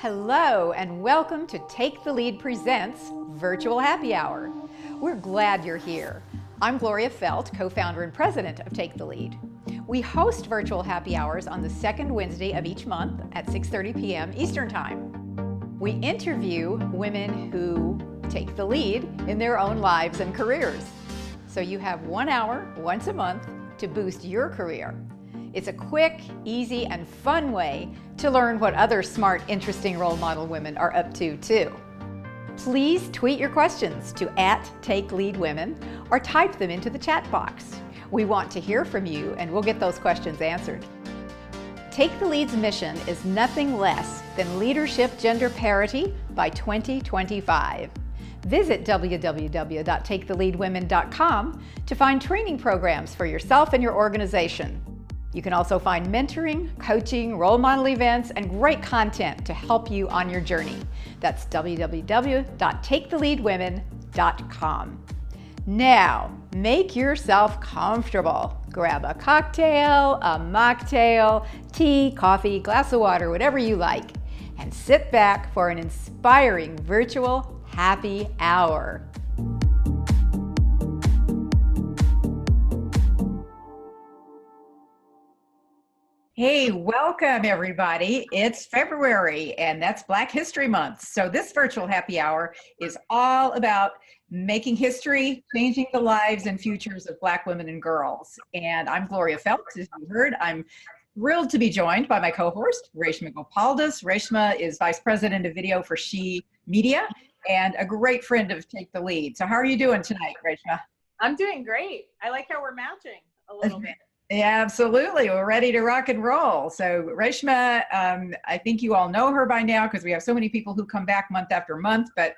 Hello and welcome to Take the Lead Presents Virtual Happy Hour. We're glad you're here. I'm Gloria Felt, co-founder and president of Take the Lead. We host virtual happy hours on the second Wednesday of each month at 6:30 p.m. Eastern Time. We interview women who take the lead in their own lives and careers. So you have 1 hour once a month to boost your career. It's a quick, easy, and fun way to learn what other smart, interesting role model women are up to too. Please tweet your questions to @TakeLeadWomen or type them into the chat box. We want to hear from you and we'll get those questions answered. Take the Lead's mission is nothing less than leadership gender parity by 2025. Visit www.taketheleadwomen.com to find training programs for yourself and your organization. You can also find mentoring, coaching, role model events, and great content to help you on your journey. That's www.taketheleadwomen.com. Now, make yourself comfortable. Grab a cocktail, a mocktail, tea, coffee, glass of water, whatever you like, and sit back for an inspiring virtual happy hour. Hey, welcome everybody. It's February and that's Black History Month. So this virtual happy hour is all about making history, changing the lives and futures of Black women and girls. And I'm Gloria Phelps, as you heard. I'm thrilled to be joined by my co-host, Reshma Gopaldas. Reshma is Vice President of Video for She Media and a great friend of Take the Lead. So how are you doing tonight, Reshma? I'm doing great. I like how we're matching a little bit. Yeah, absolutely. We're ready to rock and roll. So Reshma, I think you all know her by now because we have so many people who come back month after month. But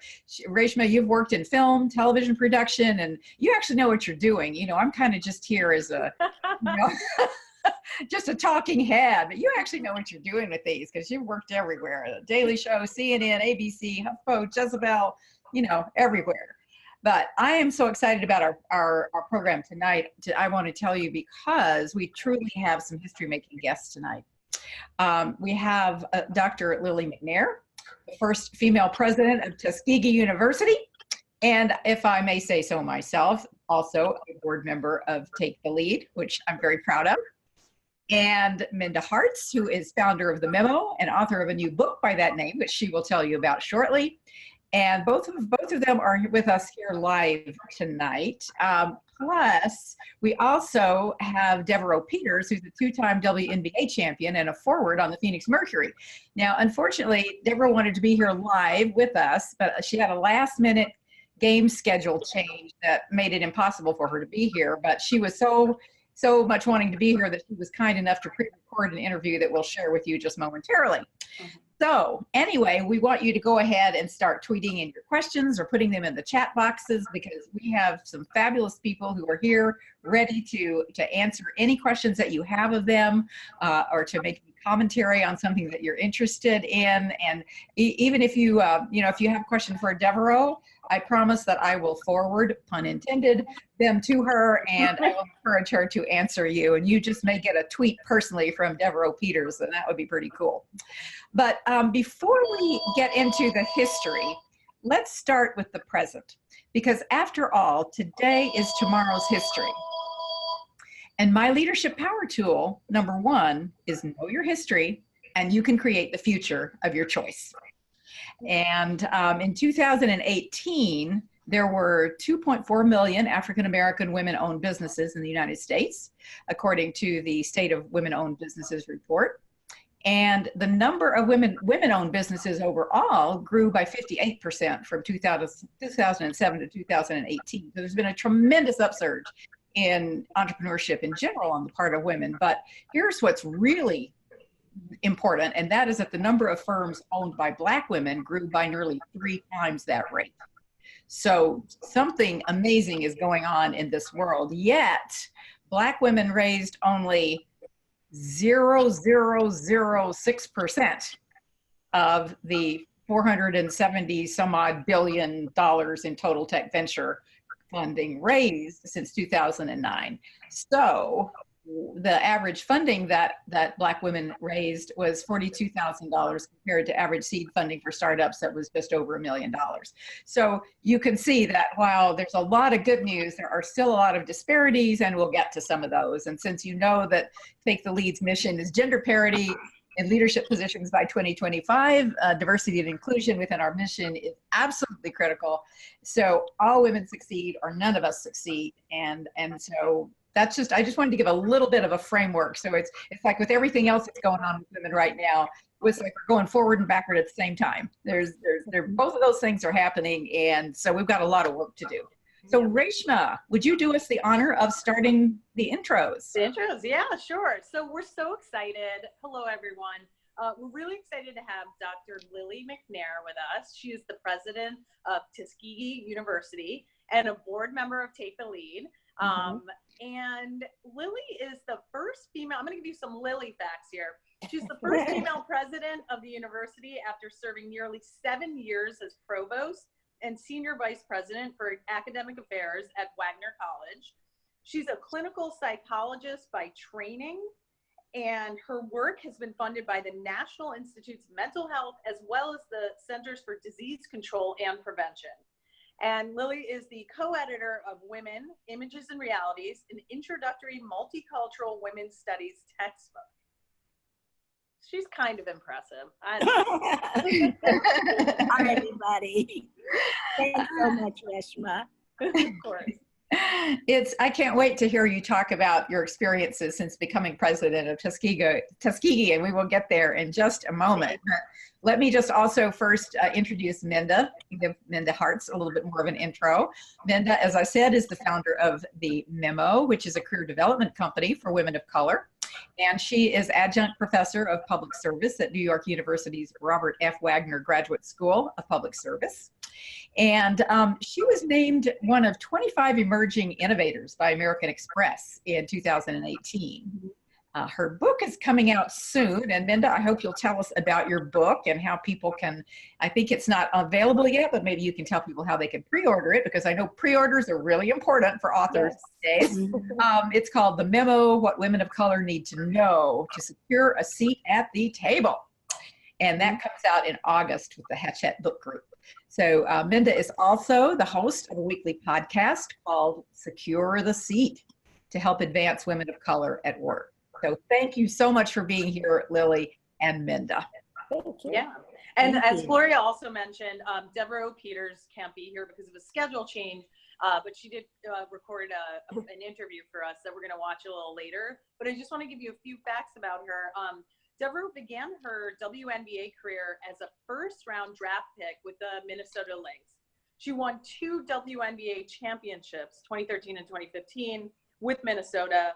Reshma, you've worked in film, television production, and you actually know what you're doing. You know, I'm kind of just here as a, just a talking head, but you actually know what you're doing with these because you've worked everywhere. The Daily Show, CNN, ABC, HuffPo, Jezebel, you know, everywhere. But I am so excited about our program tonight. I want to tell you because we truly have some history-making guests tonight. We have Dr. Lily McNair, the first female president of Tuskegee University, and if I may say so myself, also a board member of Take the Lead, which I'm very proud of. And Minda Harts, who is founder of The Memo and author of a new book by that name, which she will tell you about shortly. And both of them are with us here live tonight. Plus, we also have Devereaux Peters, who's a two-time WNBA champion and a forward on the Phoenix Mercury. Now, unfortunately, Devereaux wanted to be here live with us, but she had a last-minute game schedule change that made it impossible for her to be here. But she was so much wanting to be here that she was kind enough to pre-record an interview that we'll share with you just momentarily. So anyway, we want you to go ahead and start tweeting in your questions or putting them in the chat boxes because we have some fabulous people who are here ready to answer any questions that you have of them or to make commentary on something that you're interested in. And even if you, if you have a question for Devereaux, I promise that I will forward, pun intended, them to her and I will encourage her to answer you. And you just may get a tweet personally from Devereaux Peters, and that would be pretty cool. But before we get into the history, let's start with the present. Because after all, today is tomorrow's history. And my leadership power tool, number one, is know your history, and you can create the future of your choice. And in 2018, there were 2.4 million African-American women-owned businesses in the United States, according to the State of Women-Owned Businesses report. And the number of women-owned businesses overall grew by 58% from 2007 to 2018. So there's been a tremendous upsurge in entrepreneurship in general on the part of women. But here's what's really important, and that is that the number of firms owned by Black women grew by nearly 3 times that rate. So something amazing is going on in this world, yet Black women raised only 0.0006% of the 470 some odd billion dollars in total tech venture funding raised since 2009. So the average funding that Black women raised was $42,000 compared to average seed funding for startups that was just over $1 million. So you can see that while there's a lot of good news, there are still a lot of disparities, and we'll get to some of those. And since you know that Take the Lead's mission is gender parity in leadership positions by 2025, diversity and inclusion within our mission is absolutely critical. So all women succeed or none of us succeed. And so that's just, I just wanted to give a little bit of a framework. So it's like with everything else that's going on with women right now, it's like we're going forward and backward at the same time. Both of those things are happening. And so we've got a lot of work to do. So Reshma, would you do us the honor of starting the intros? The intros, yeah, sure. So we're so excited. Hello, everyone. We're really excited to have Dr. Lily McNair with us. She is the president of Tuskegee University and a board member of Take the Lead. And Lily is the first female, I'm going to give you some Lily facts here. She's the first female president of the university after serving nearly 7 years as provost and senior vice president for academic affairs at Wagner College. She's a clinical psychologist by training, and her work has been funded by the National Institutes of Mental Health as well as the Centers for Disease Control and Prevention. And Lily is the co-editor of Women, Images and Realities, an introductory multicultural women's studies textbook. She's kind of impressive. Hi, everybody. Thanks so much, Reshma. Of course. I can't wait to hear you talk about your experiences since becoming president of Tuskegee, and we will get there in just a moment. Let me just also first introduce Minda, give Minda Harts a little bit more of an intro. Minda, as I said, is the founder of the Memo, which is a career development company for women of color. And she is adjunct professor of public service at New York University's Robert F. Wagner Graduate School of Public Service. And she was named one of 25 emerging innovators by American Express in 2018. Her book is coming out soon, and Minda, I hope you'll tell us about your book and how people can, I think it's not available yet, but maybe you can tell people how they can pre-order it, because I know pre-orders are really important for authors these days. It's called The Memo, What Women of Color Need to Know to Secure a Seat at the Table. And that comes out in August with the Hachette Book Group. So Minda is also the host of a weekly podcast called Secure the Seat to help advance women of color at work. So thank you so much for being here, Lily and Minda. Thank you. Yeah. And as Gloria also mentioned, Deborah O. Peters can't be here because of a schedule change, but she did record an interview for us that we're going to watch a little later. But I just want to give you a few facts about her. Deborah began her WNBA career as a first-round draft pick with the Minnesota Lynx. She won 2 WNBA championships, 2013 and 2015, with Minnesota.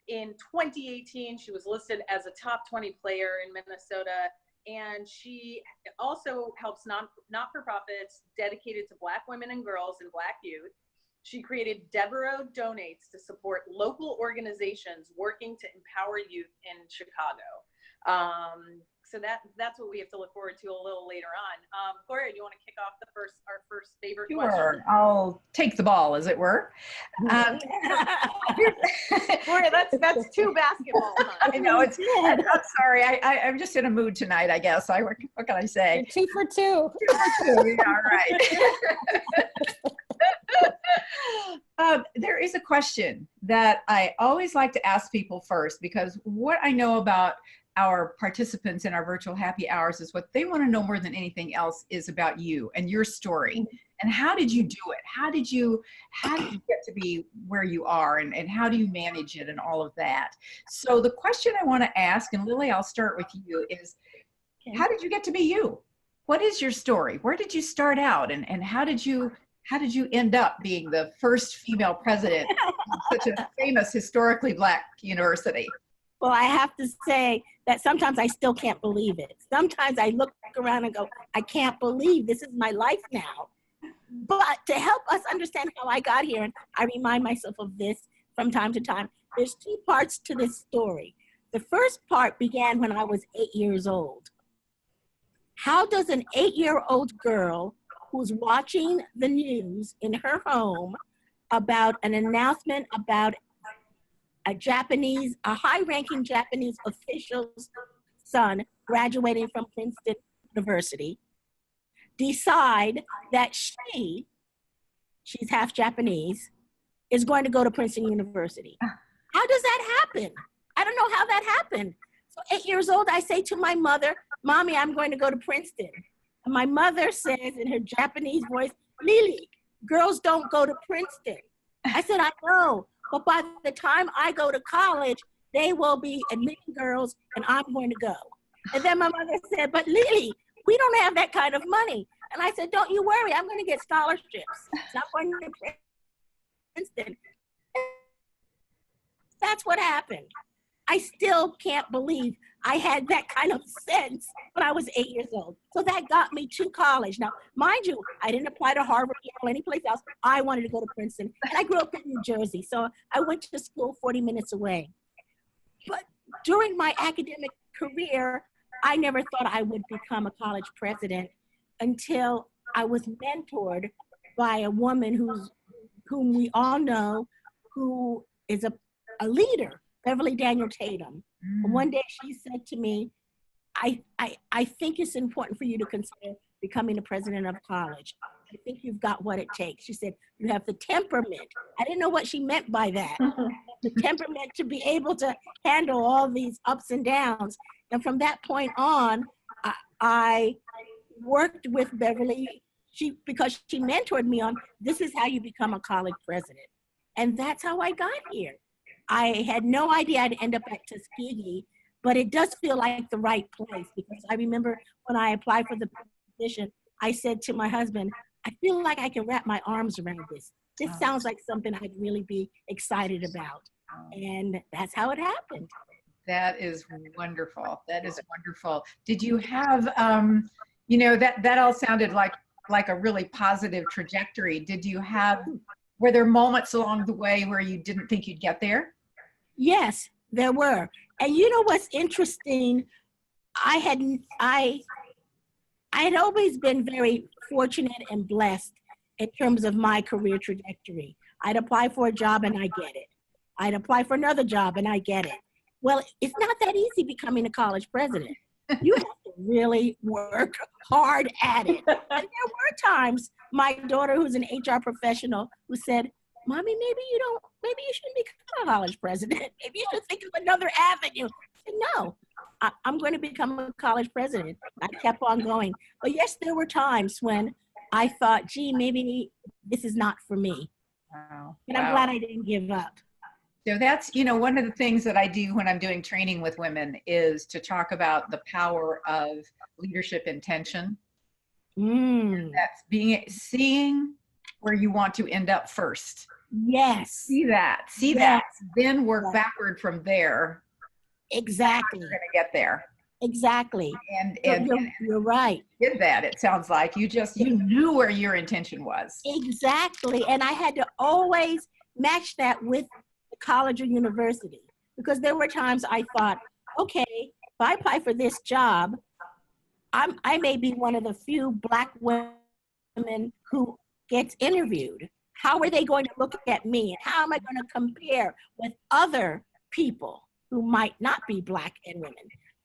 In 2018, she was listed as a top 20 player in Minnesota, and she also helps not-for-profits dedicated to Black women and girls and Black youth. She created Deborah Donates to support local organizations working to empower youth in Chicago. So that's what we have to look forward to a little later on. Gloria, do you want to kick off our first favorite question? Sure, I'll take the ball, as it were. Gloria, that's 2 basketball. Huh? I know, I'm sorry, I'm just in a mood tonight, I guess. What can I say? You're 2 for 2. 2 for 2, yeah, right. There is a question that I always like to ask people first, because what I know about our participants in our virtual happy hours is what they want to know more than anything else is about you and your story. And how did you do it? How did you get to be where you are, and how do you manage it and all of that? So the question I want to ask, and Lily, I'll start with you, is how did you get to be you? What is your story? Where did you start out, and how did you end up being the first female president of such a famous, historically Black university? Well, I have to say that sometimes I still can't believe it. Sometimes I look around and go, I can't believe this is my life now. But to help us understand how I got here, and I remind myself of this from time to time, there's 2 parts to this story. The first part began when I was 8 years old. How does an 8-year-old girl who's watching the news in her home about an announcement about a high-ranking Japanese official's son graduating from Princeton University, decide that she's half Japanese, is going to go to Princeton University. How does that happen? I don't know how that happened. So 8 years old, I say to my mother, Mommy, I'm going to go to Princeton. And my mother says in her Japanese voice, Lily, girls don't go to Princeton. I said, I know, but by the time I go to college, they will be admitting girls and I'm going to go. And then my mother said, but Lily, we don't have that kind of money. And I said, don't you worry, I'm going to get scholarships. So I'm going to Princeton. That's what happened. I still can't believe I had that kind of sense when I was 8 years old. So that got me to college. Now, mind you, I didn't apply to Harvard or any place else. I wanted to go to Princeton. And I grew up in New Jersey, so I went to school 40 minutes away. But during my academic career, I never thought I would become a college president until I was mentored by a woman whom we all know, who is a leader, Beverly Daniel Tatum. And one day she said to me, I think it's important for you to consider becoming the president of college. I think you've got what it takes. She said, you have the temperament. I didn't know what she meant by that. The temperament to be able to handle all these ups and downs. And from that point on, I worked with Beverly because she mentored me on, this is how you become a college president. And that's how I got here. I had no idea I'd end up at Tuskegee, but it does feel like the right place, because I remember when I applied for the position, I said to my husband, I feel like I can wrap my arms around this. This sounds like something I'd really be excited about. And that's how it happened. That is wonderful. That is wonderful. Did you have, that all sounded like a really positive trajectory. Did you have, were there moments along the way where you didn't think you'd get there? Yes, there were. And you know what's interesting? I had always been very fortunate and blessed in terms of my career trajectory. I'd apply for a job and I get it. I'd apply for another job and I get it. Well, it's not that easy becoming a college president. You have to really work hard at it. And there were times, my daughter, who's an HR professional, who said, Mommy, maybe you shouldn't become a college president. Maybe you should think of another avenue. I said, no, I'm going to become a college president. I kept on going. But yes, there were times when I thought, gee, maybe this is not for me. Wow. And I'm glad I didn't give up. So that's, one of the things that I do when I'm doing training with women is to talk about the power of leadership intention. That's seeing where you want to end up first. Yes. See that, then work backward from there. Exactly. You're going to get there. Exactly. And you're right. Did that. It sounds like you knew where your intention was. Exactly. And I had to always match that with the college or university, because there were times I thought, okay, if I apply for this job, I may be one of the few Black women who gets interviewed. How are they going to look at me? And how am I going to compare with other people who might not be Black and women?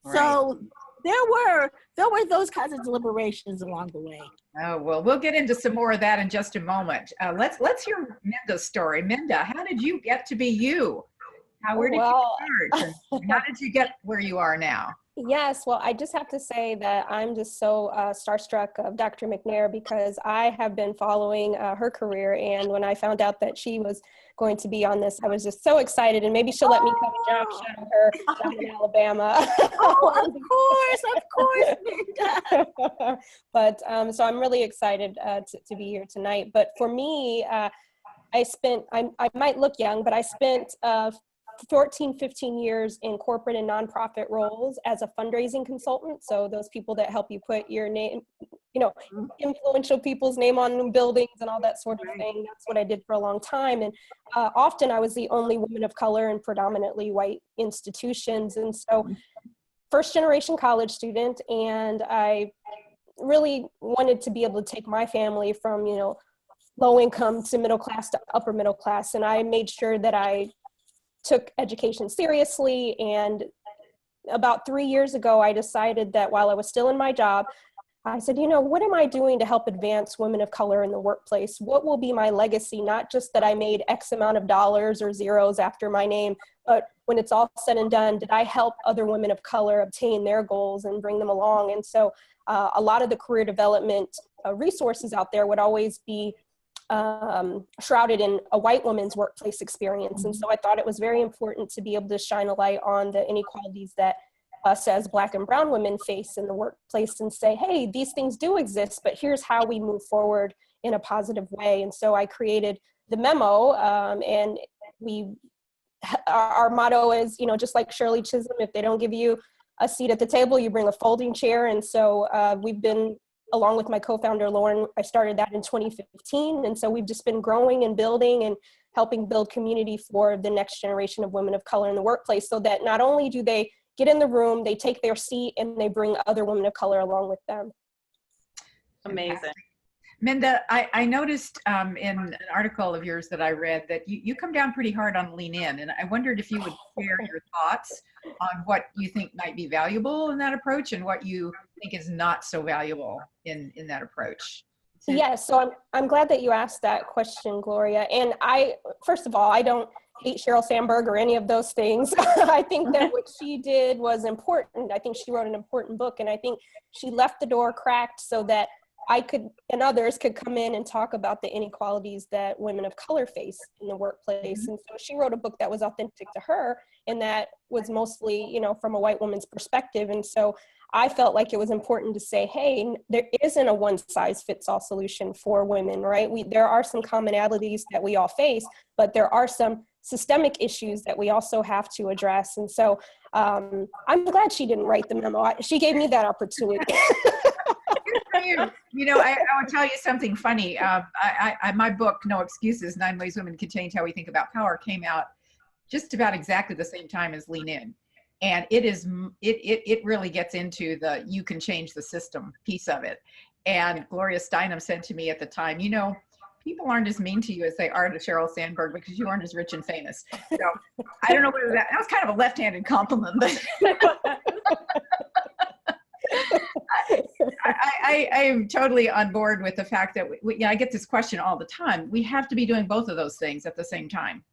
Right. So there were those kinds of deliberations along the way. Oh, well, we'll get into some more of that in just a moment. Let's hear Minda's story. Minda, how did you get to be you? Where did you start? How did you get where you are now? Yes, well, I just have to say that I'm just so starstruck of Dr. McNair, because I have been following her career, and when I found out that she was going to be on this, I was just so excited, and maybe she'll let me come and job shadow her down in Alabama. Of course, Minda. But so I'm really excited to be here tonight. But for me, I might look young, but I spent 14, 15 years in corporate and nonprofit roles as a fundraising consultant. So those people that help you put your name, influential people's name on buildings and all that sort of thing. That's what I did for a long time. And often I was the only woman of color in predominantly white institutions. And so first generation college student, and I really wanted to be able to take my family from, low income to middle class to upper middle class. And I made sure that I took education seriously. And about 3 years ago, I decided that while I was still in my job, I said, you know, what am I doing to help advance women of color in the workplace? What will be my legacy? Not just that I made X amount of dollars or zeros after my name, but when it's all said and done, did I help other women of color obtain their goals and bring them along? And so a lot of the career development resources out there would always be shrouded in a white woman's workplace experience. And so I thought it was very important to be able to shine a light on the inequalities that us as Black and brown women face in the workplace and say, hey, these things do exist, but here's how we move forward in a positive way. And so I created the memo, and our motto is, you know, just like Shirley Chisholm, if they don't give you a seat at the table, you bring a folding chair. And so we've been, along with my co-founder, Lauren, I started that in 2015. And so we've just been growing and building and helping build community for the next generation of women of color in the workplace, so that not only do they get in the room, they take their seat, and they bring other women of color along with them. Amazing. Minda, I noticed in an article of yours that I read that you come down pretty hard on Lean In, and I wondered if you would share your thoughts on what you think might be valuable in that approach and what you think is not so valuable in that approach. Yes, so I'm glad that you asked that question, Gloria. And first of all, I don't hate Sheryl Sandberg or any of those things. I think that what she did was important. I think she wrote an important book, and I think she left the door cracked so that I could, and others could come in and talk about the inequalities that women of color face in the workplace. And so she wrote a book that was authentic to her, and that was mostly, you know, from a white woman's perspective. And so I felt like it was important to say, hey, there isn't a one size fits all solution for women, right? There are some commonalities that we all face, but there are some systemic issues that we also have to address. And so I'm glad she didn't write the memo. She gave me that opportunity. You know, I will tell you something funny. My book, No Excuses, 9 Ways Women Can Change How We Think About Power, came out just about exactly the same time as Lean In. And it really gets into the you can change the system piece of it. And Gloria Steinem said to me at the time, you know, people aren't as mean to you as they are to Sheryl Sandberg because you aren't as rich and famous. So I don't know whether that was kind of a left-handed compliment, but I am totally on board with the fact that I get this question all the time. We have to be doing both of those things at the same time.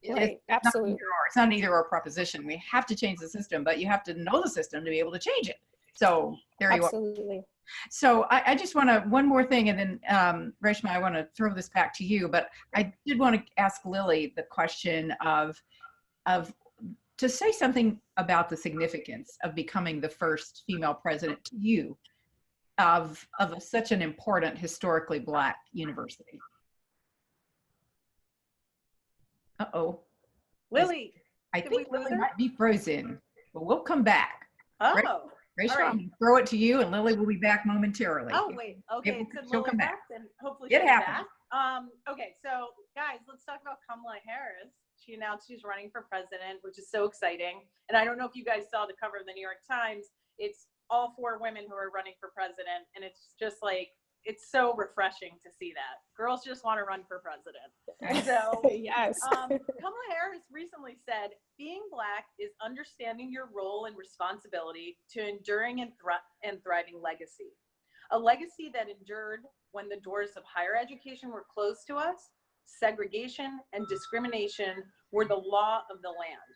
Right, absolutely. It's not an either or proposition. We have to change the system, but you have to know the system to be able to change it. So there you are. Absolutely. So I just want to, one more thing, and then Reshma, I want to throw this back to you, but I did want to ask Lily the question of to say something about the significance of becoming the first female president to you of such an important historically Black university. Uh-oh. Lily, I think Lily might be frozen, but we'll come back. oh. Rachel, All right. I'm gonna throw it to you, and Lily will be back momentarily. Oh, wait. Okay. So she'll Lily come back. left, and hopefully It she'll be happens. back. Okay. So guys, let's talk about Kamala Harris. She announced she's running for president, which is so exciting. And I don't know if you guys saw the cover of the New York Times. It's all 4 women who are running for president. And it's just like, it's so refreshing to see that. Girls just want to run for president. And so Yes. Kamala Harris recently said, being Black is understanding your role and responsibility to enduring and thriving legacy. A legacy that endured when the doors of higher education were closed to us, segregation and discrimination were the law of the land,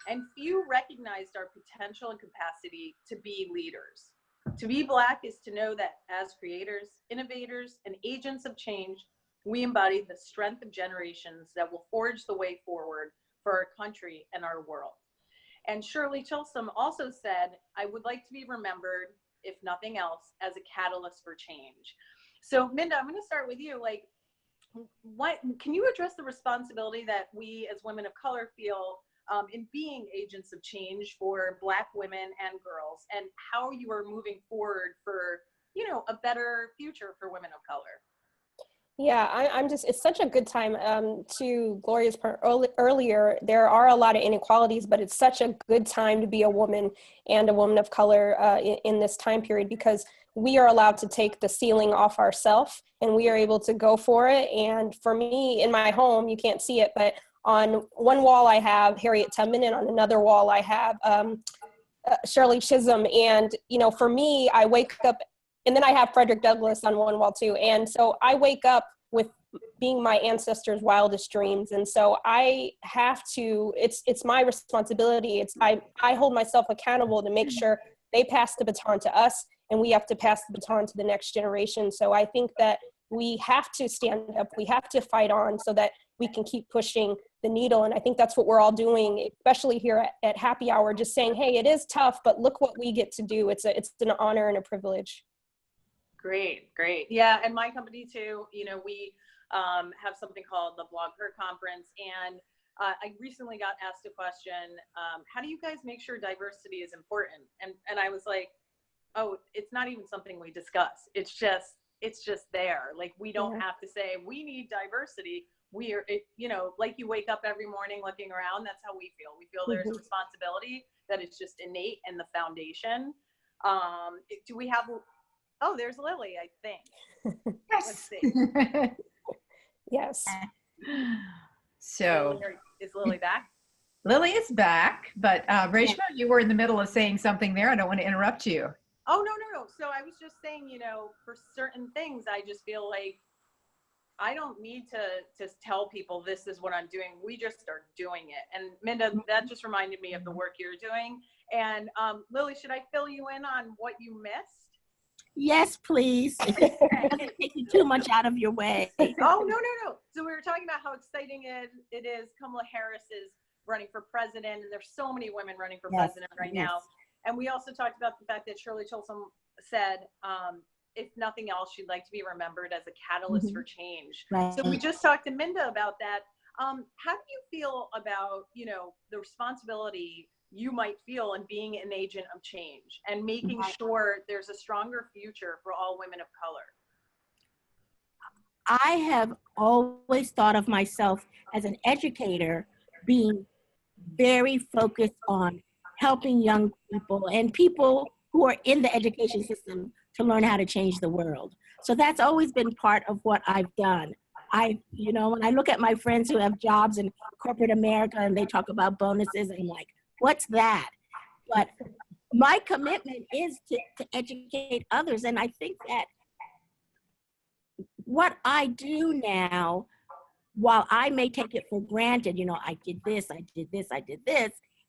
and few recognized our potential and capacity to be leaders. To be Black is to know that as creators, innovators, and agents of change, we embody the strength of generations that will forge the way forward for our country and our world. And Shirley Chisholm also said, I would like to be remembered, if nothing else, as a catalyst for change. So Minda, I'm going to start with you. Like, what can you address the responsibility that we as women of color feel in being agents of change for Black women and girls, and how you are moving forward for, you know, a better future for women of color? Yeah, I'm just, it's such a good time. To Gloria's part earlier, there are a lot of inequalities, but it's such a good time to be a woman and a woman of color in this time period, because we are allowed to take the ceiling off ourselves and we are able to go for it. And for me, in my home, you can't see it, but On one wall, I have Harriet Tubman, and on another wall, I have Shirley Chisholm. And, you know, for me, I wake up, and then I have Frederick Douglass on one wall too. And so I wake up with being my ancestors' wildest dreams. And so I have to, it's my responsibility. I hold myself accountable to make sure they pass the baton to us, and we have to pass the baton to the next generation. So I think that we have to stand up, we have to fight on so that we can keep pushing the needle. And I think that's what we're all doing, especially here at Happy Hour, just saying, hey, it is tough, but look what we get to do. It's an honor and a privilege. Great. Yeah, and my company too, you know, we have something called the Blog Her Conference, and I recently got asked a question, how do you guys make sure diversity is important? And I was like, oh, it's not even something we discuss. It's just there. Like, we don't have to say we need diversity. We are, you know, like you wake up every morning looking around, that's how we feel. We feel there's a responsibility that is just innate in the foundation. Do we have, oh, there's Lily, I think. Yes. Let's see. Yes. So is Lily back? Lily is back, but Reshma, you were in the middle of saying something there. I don't want to interrupt you. Oh, no. So I was just saying, you know, for certain things, I just feel like I don't need to tell people this is what I'm doing. We just are doing it. And Minda, that just reminded me of the work you're doing. And Lily, should I fill you in on what you missed? Yes, please. It doesn't take you too much out of your way. Oh, no. So we were talking about how exciting it is. Kamala Harris is running for president, and there's so many women running for president right now. And we also talked about the fact that Shirley Chisholm said, if nothing else, she'd like to be remembered as a catalyst for change. Right. So we just talked to Minda about that. How do you feel about, you know, the responsibility you might feel in being an agent of change and making sure there's a stronger future for all women of color? I have always thought of myself as an educator being very focused on helping young people and people who are in the education system to learn how to change the world. So that's always been part of what I've done. You know, when I look at my friends who have jobs in corporate America and they talk about bonuses, I'm like, what's that? But my commitment is to educate others. And I think that what I do now, while I may take it for granted, you know, I did this,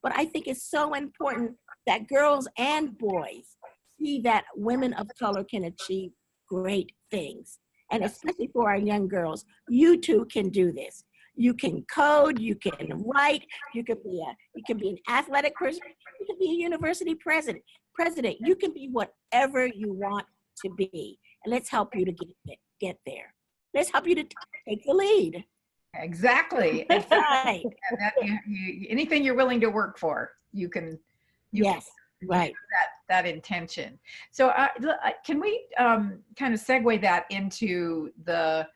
but I think it's so important that girls and boys see that women of color can achieve great things. And especially for our young girls, you too can do this. You can code, you can write, you can be an athletic person, you can be a university president. You can be whatever you want to be. And let's help you to get there. Let's help you to take the lead. Exactly. That's right. And that anything you're willing to work for, you can. Yes, right. That intention. So can we kind of segue that into the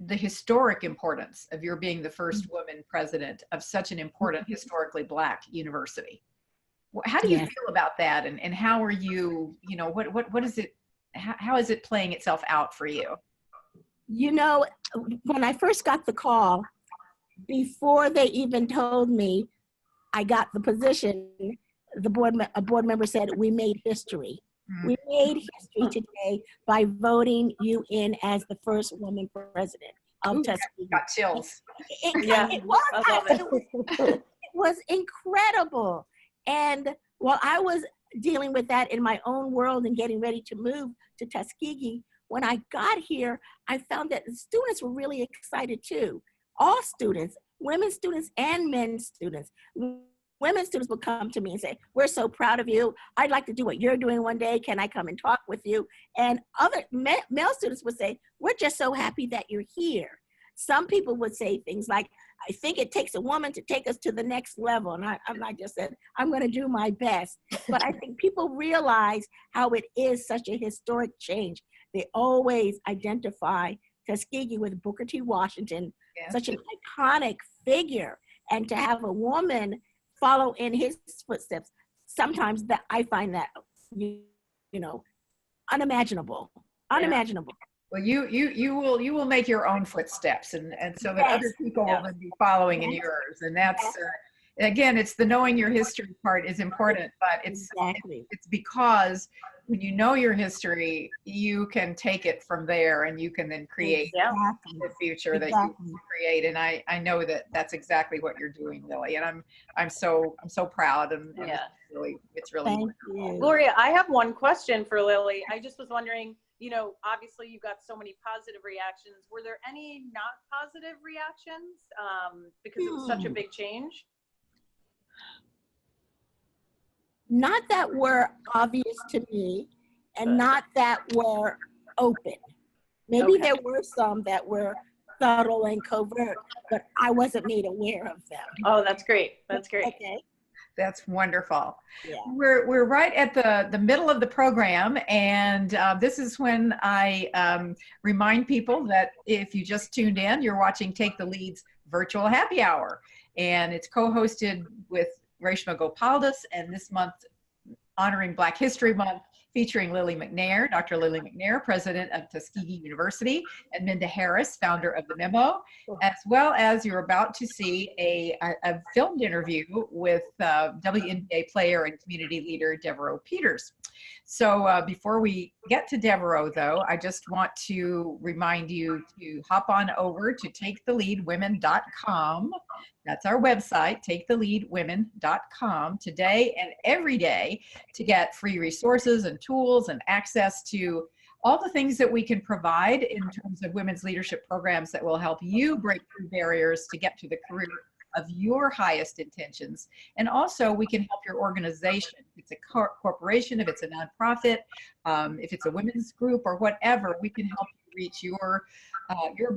historic importance of your being the first woman president of such an important historically Black university? How do you feel about that, and how are you, you know, what is it, how is it playing itself out for you? You know, when I first got the call, before they even told me I got the position, a board member said, we made history. We made history today by voting you in as the first woman president of Tuskegee. Got chills. It was incredible. And while I was dealing with that in my own world and getting ready to move to Tuskegee, when I got here, I found that the students were really excited too. All students, women students and men students. Women students would come to me and say, we're so proud of you. I'd like to do what you're doing one day. Can I come and talk with you? And other male students would say, we're just so happy that you're here. Some people would say things like, I think it takes a woman to take us to the next level. And I just said, I'm going to do my best. But I think people realize how it is such a historic change. They always identify Tuskegee with Booker T. Washington, such an iconic figure. And to have a woman follow in his footsteps, sometimes that I find that, you know, unimaginable. Well, you will make your own footsteps, and so that Yes. other people will Yeah. then be following in Yes. yours. And that's again, it's the knowing your history part is important, but Exactly. it's because when you know your history, you can take it from there, and you can then create Yeah. Exactly. the future that Exactly. you create. And I know that that's exactly what you're doing, Lily. And I'm so proud, and Yeah. it's really Thank wonderful. you. Gloria, I have one question for Lily. I just was wondering, obviously you got so many positive reactions. Were there any not positive reactions because it was such a big change? Not that were obvious to me, and not that were open. Maybe Okay. there were some that were subtle and covert, but I wasn't made aware of them. Oh, that's great. That's great. Okay. That's wonderful. Yeah. We're right at the middle of the program, and this is when I remind people that if you just tuned in, you're watching Take the Lead's virtual happy hour, and it's co-hosted with Reshma Gopaldas, and this month honoring Black History Month, featuring Lily McNair, Dr. Lily McNair, president of Tuskegee University, and Minda Harris, founder of The Memo, as well as you're about to see a filmed interview with WNBA player and community leader Devereaux Peters. So before we get to Devereaux, though, I just want to remind you to hop on over to taketheleadwomen.com. That's our website, taketheleadwomen.com, today and every day, to get free resources and tools and access to all the things that we can provide in terms of women's leadership programs that will help you break through barriers to get to the career of your highest intentions. And also we can help your organization. If it's a corporation, if it's a nonprofit, if it's a women's group or whatever, we can help you reach your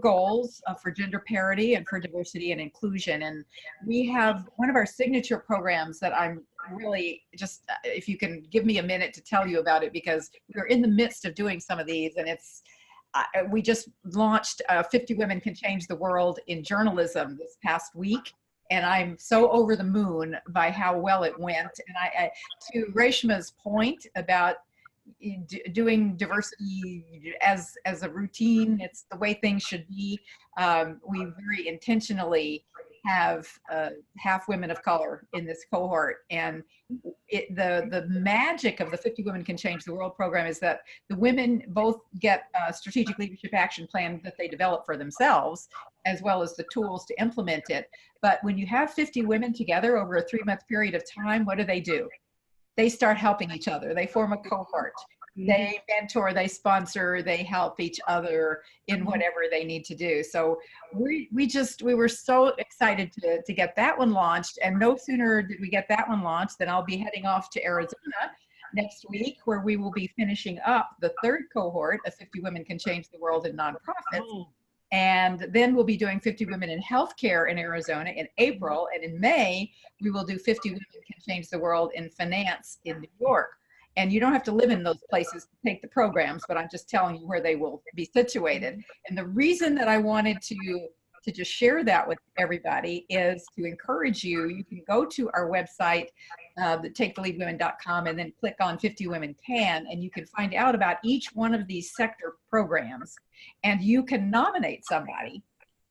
goals for gender parity and for diversity and inclusion. And we have one of our signature programs that I'm really just, if you can give me a minute to tell you about it, because we're in the midst of doing some of these, and it's, we just launched 50 Women Can Change the World in Journalism this past week. And I'm so over the moon by how well it went. And I to Reshma's point about doing diversity as a routine, it's the way things should be. We very intentionally have half women of color in this cohort, and the magic of the 50 Women Can Change the World program is that the women both get a strategic leadership action plan that they develop for themselves, as well as the tools to implement it. But when you have 50 women together over a 3-month period of time, what do? They start helping each other. They form a cohort. They mentor, they sponsor, they help each other in whatever they need to do. So we were so excited to get that one launched. And no sooner did we get that one launched than I'll be heading off to Arizona next week, where we will be finishing up the 3rd cohort of 50 Women Can Change the World in Nonprofits. And then we'll be doing 50 Women in Healthcare in Arizona in April. And in May, we will do 50 Women Can Change the World in Finance in New York. And you don't have to live in those places to take the programs, but I'm just telling you where they will be situated. And the reason that I wanted to just share that with everybody is to encourage you. You can go to our website, taketheleadwomen.com, and then click on 50 Women Can, and you can find out about each one of these sector programs. And you can nominate somebody,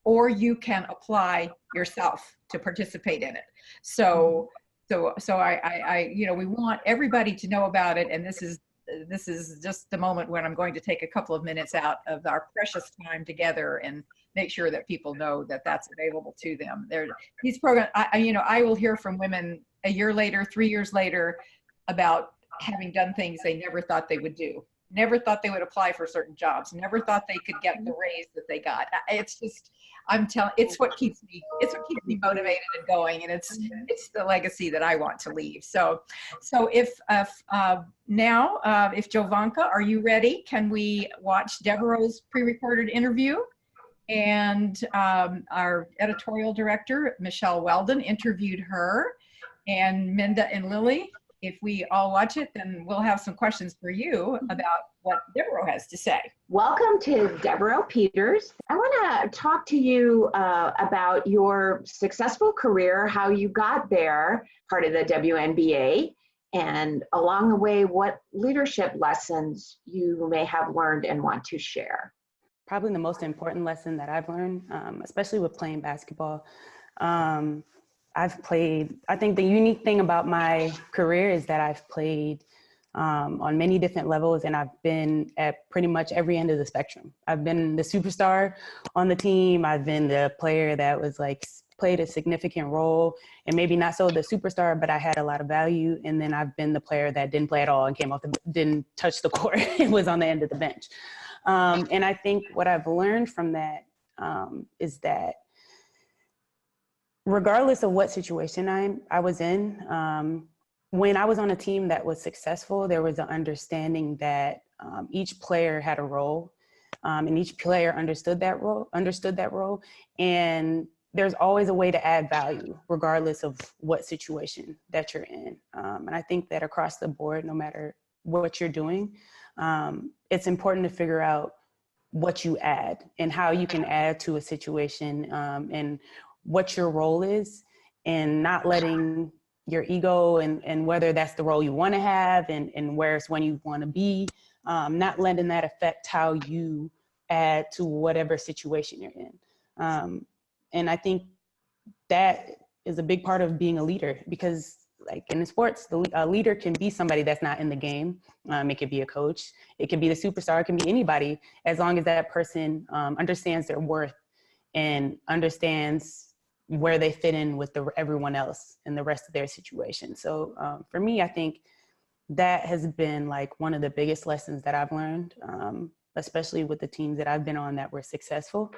or you can apply yourself to participate in it. So I we want everybody to know about it. And this is just the moment when I'm going to take a couple of minutes out of our precious time together and make sure that people know that that's available to them. These programs, I will hear from women a year later, 3 years later, about having done things they never thought they would do, never thought they would apply for certain jobs, never thought they could get the raise that they got. It's just, it's what keeps me motivated and going, and it's the legacy that I want to leave. So if Jovanka, are you ready? Can we watch Devereaux's pre-recorded interview? And our editorial director, Michelle Weldon, interviewed her, and Minda and Lily. If we all watch it, then we'll have some questions for you about what Devereaux has to say. Welcome to Devereaux Peters. I want to talk to you about your successful career, how you got there, part of the WNBA, and along the way, what leadership lessons you may have learned and want to share. probably the most important lesson that I've learned, especially with playing basketball. I think the unique thing about my career is that I've played on many different levels, and I've been at pretty much every end of the spectrum. I've been the superstar on the team. I've been the player that was like played a significant role, and maybe not so the superstar, but I had a lot of value. And then I've been the player that didn't play at all and didn't touch the court and was on the end of the bench. And I think what I've learned from that is that regardless of what situation I was in, when I was on a team that was successful, there was an understanding that each player had a role, and each player understood that role. And there's always a way to add value, regardless of what situation that you're in. And I think that across the board, no matter what you're doing, it's important to figure out what you add and how you can add to a situation, and what your role is, and not letting your ego and whether that's the role you want to have and where it's when you want to be, not letting that affect how you add to whatever situation you're in. And I think that is a big part of being a leader, because like in sports, a leader can be somebody that's not in the game. It could be a coach, it could be the superstar, it can be anybody, as long as that person understands their worth and understands where they fit in with everyone else and the rest of their situation. So for me, I think that has been like one of the biggest lessons that I've learned, especially with the teams that I've been on that were successful.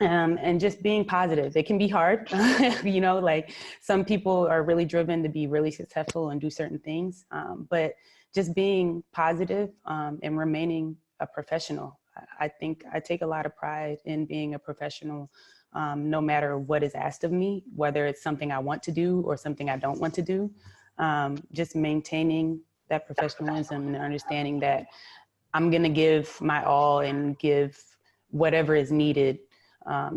And just being positive. It can be hard, you know, like some people are really driven to be really successful and do certain things, but just being positive and remaining a professional. I think I take a lot of pride in being a professional, no matter what is asked of me, whether it's something I want to do or something I don't want to do. Just maintaining that professionalism and understanding that I'm going to give my all and give whatever is needed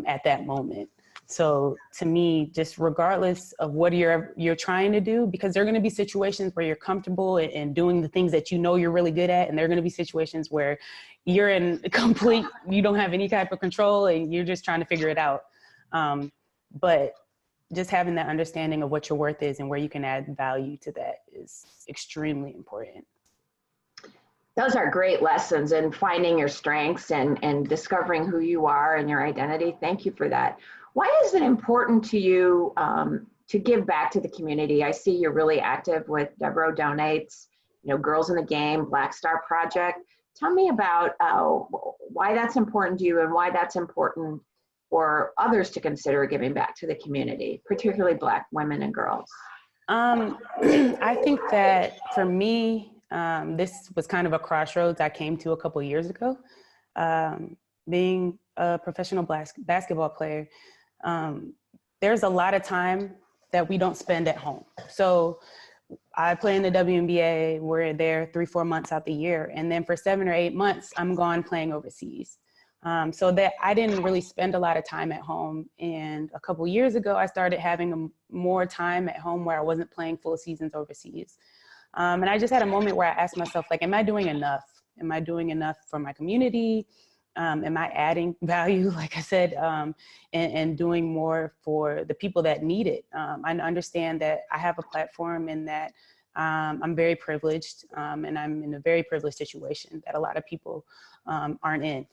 at that moment. So to me, just regardless of what you're trying to do, because there are going to be situations where you're comfortable in doing the things that you know you're really good at, and there are going to be situations where you're in complete, you don't have any type of control and you're just trying to figure it out. But just having that understanding of what your worth is and where you can add value to that is extremely important. Those are great lessons in finding your strengths and discovering who you are and your identity. Thank you for that. Why is it important to you to give back to the community? I see you're really active with Devereaux Donates, you know, Girls in the Game, Black Star Project. Tell me about why that's important to you and why that's important for others to consider giving back to the community, particularly Black women and girls. I think that for me, this was kind of a crossroads I came to a couple of years ago. Being a professional basketball player, there's a lot of time that we don't spend at home. So I play in the WNBA, we're there 3-4 months out the year. And then for 7 or 8 months, I'm gone playing overseas. So that I didn't really spend a lot of time at home. And a couple years ago, I started having more time at home where I wasn't playing full seasons overseas. And I just had a moment where I asked myself, like, am I doing enough? Am I doing enough for my community? Am I adding value, like I said, and doing more for the people that need it? I understand that I have a platform and that I'm very privileged, and I'm in a very privileged situation that a lot of people aren't in.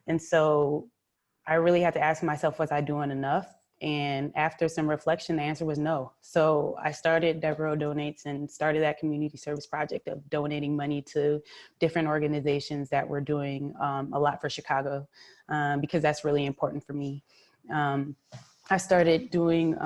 And so I really had to ask myself, was I doing enough? And after some reflection, the answer was no. So I started Devereaux Donates and started that community service project of donating money to different organizations that were doing a lot for Chicago, because that's really important for me. I started doing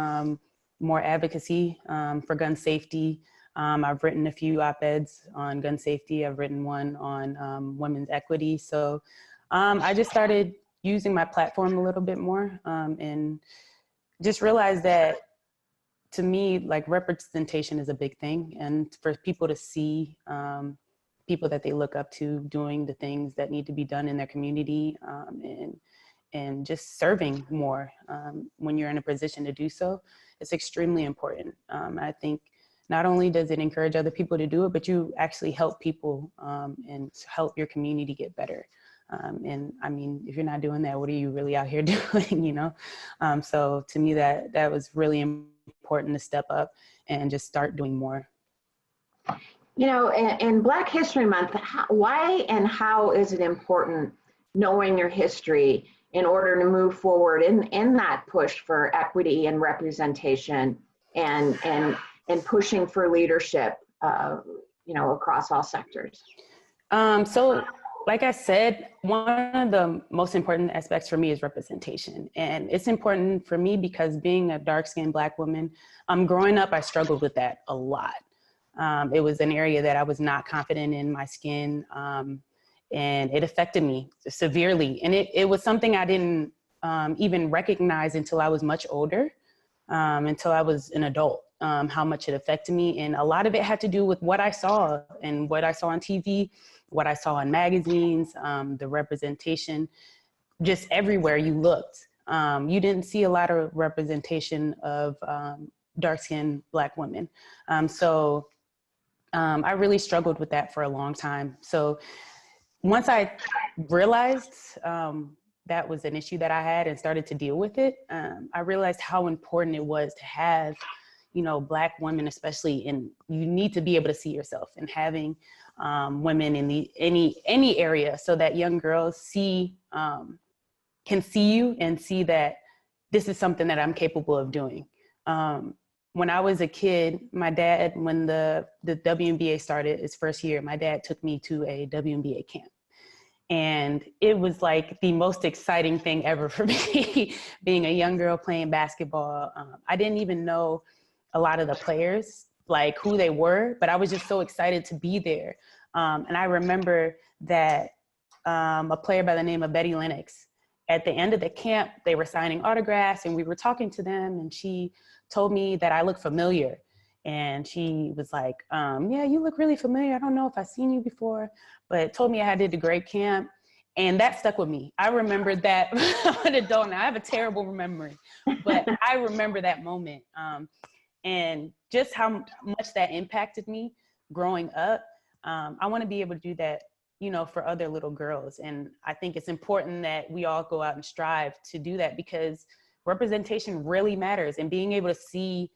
more advocacy for gun safety. I've written a few op-eds on gun safety. I've written one on women's equity. So I just started using my platform a little bit more, and just realized that, to me, like, representation is a big thing. And for people to see people that they look up to doing the things that need to be done in their community, and just serving more when you're in a position to do so, it's extremely important. I think not only does it encourage other people to do it, but you actually help people and help your community get better. And I mean, if you're not doing that, what are you really out here doing, you know? So to me, that was really important to step up and just start doing more. You know, in Black History Month, why and how is it important knowing your history in order to move forward in that push for equity and representation and pushing for leadership, you know, across all sectors? So like I said, one of the most important aspects for me is representation. And it's important for me because being a dark-skinned Black woman, growing up, I struggled with that a lot. It was an area that I was not confident in my skin, and it affected me severely. And it was something I didn't even recognize until I was much older, until I was an adult, how much it affected me. And a lot of it had to do with what I saw and what I saw on TV, what I saw in magazines, the representation, just everywhere you looked. You didn't see a lot of representation of dark-skinned Black women. So I really struggled with that for a long time. So once I realized that was an issue that I had and started to deal with it, I realized how important it was to have, you know, Black women, especially you need to be able to see yourself, and having women in any area so that young girls can see you and see that this is something that I'm capable of doing. When I was a kid, my dad, when the WNBA started its first year, my dad took me to a WNBA camp. And it was like the most exciting thing ever for me, being a young girl playing basketball. I didn't even know a lot of the players, like who they were, but I was just so excited to be there. And I remember that a player by the name of Betty Lennox, at the end of the camp, they were signing autographs and we were talking to them, and she told me that I look familiar. And she was like, yeah, you look really familiar. I don't know if I've seen you before, but told me I did a great camp. And that stuck with me. I remembered that. I'm an adult now. I have a terrible memory, but I remember that moment. And just how much that impacted me growing up. I want to be able to do that, you know, for other little girls. And I think it's important that we all go out and strive to do that, because representation really matters. And being able to see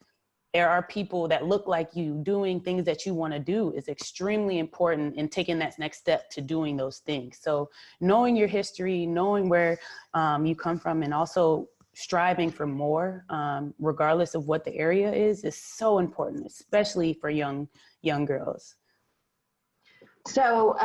there are people that look like you doing things that you want to do is extremely important in taking that next step to doing those things. So knowing your history, knowing where you come from, and also striving for more, regardless of what the area is so important, especially for young girls. So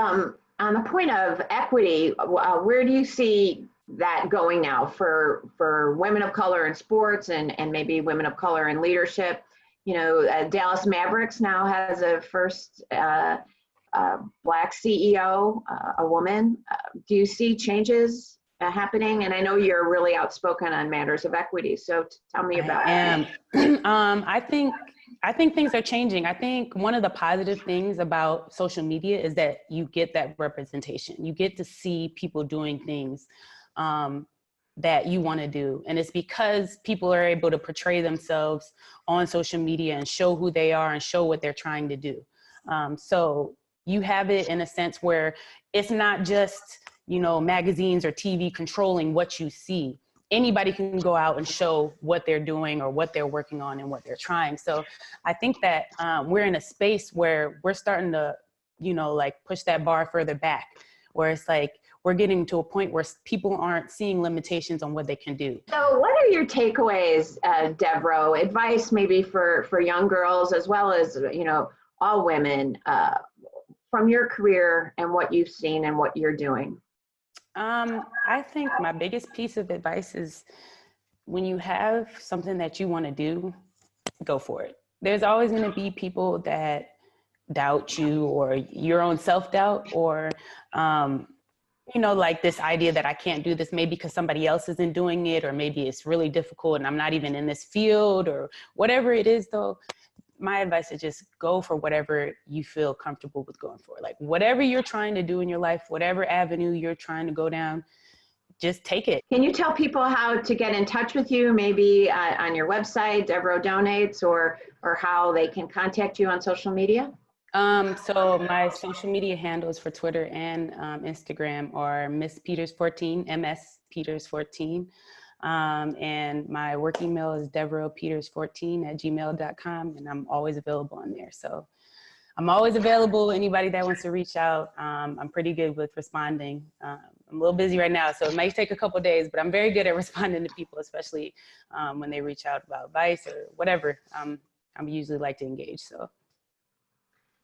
on the point of equity, where do you see that going now for women of color in sports and maybe women of color in leadership? You know, Dallas Mavericks now has a first Black CEO, a woman. Do you see changes happening? And I know you're really outspoken on matters of equity, so tell me about it. I think things are changing. I think one of the positive things about social media is that you get that representation. You get to see people doing things that you want to do. And it's because people are able to portray themselves on social media and show who they are and show what they're trying to do. So you have it in a sense where it's not just, you know, magazines or TV controlling what you see. Anybody can go out and show what they're doing or what they're working on and what they're trying. So I think that we're in a space where we're starting to, you know, like push that bar further back, where it's like, we're getting to a point where people aren't seeing limitations on what they can do. So what are your takeaways, Deborah? Advice maybe for young girls as well as, you know, all women from your career and what you've seen and what you're doing? I think my biggest piece of advice is when you have something that you want to do, go for it. There's always going to be people that doubt you, or your own self-doubt, or you know, like this idea that I can't do this maybe because somebody else isn't doing it, or maybe it's really difficult and I'm not even in this field, or whatever it is. Though my advice is just go for whatever you feel comfortable with going for. Like whatever you're trying to do in your life, whatever avenue you're trying to go down, just take it. Can you tell people how to get in touch with you, maybe on your website, Deborah Donates, or how they can contact you on social media? So my social media handles for Twitter and Instagram are Miss Peters 14, MS Peters 14. And my work email is devereaupeters14@gmail.com, and I'm always available on there. So I'm always available. Anybody that wants to reach out, I'm pretty good with responding. I'm a little busy right now, so it might take a couple of days, but I'm very good at responding to people, especially when they reach out about advice or whatever. I'm usually like to engage, so.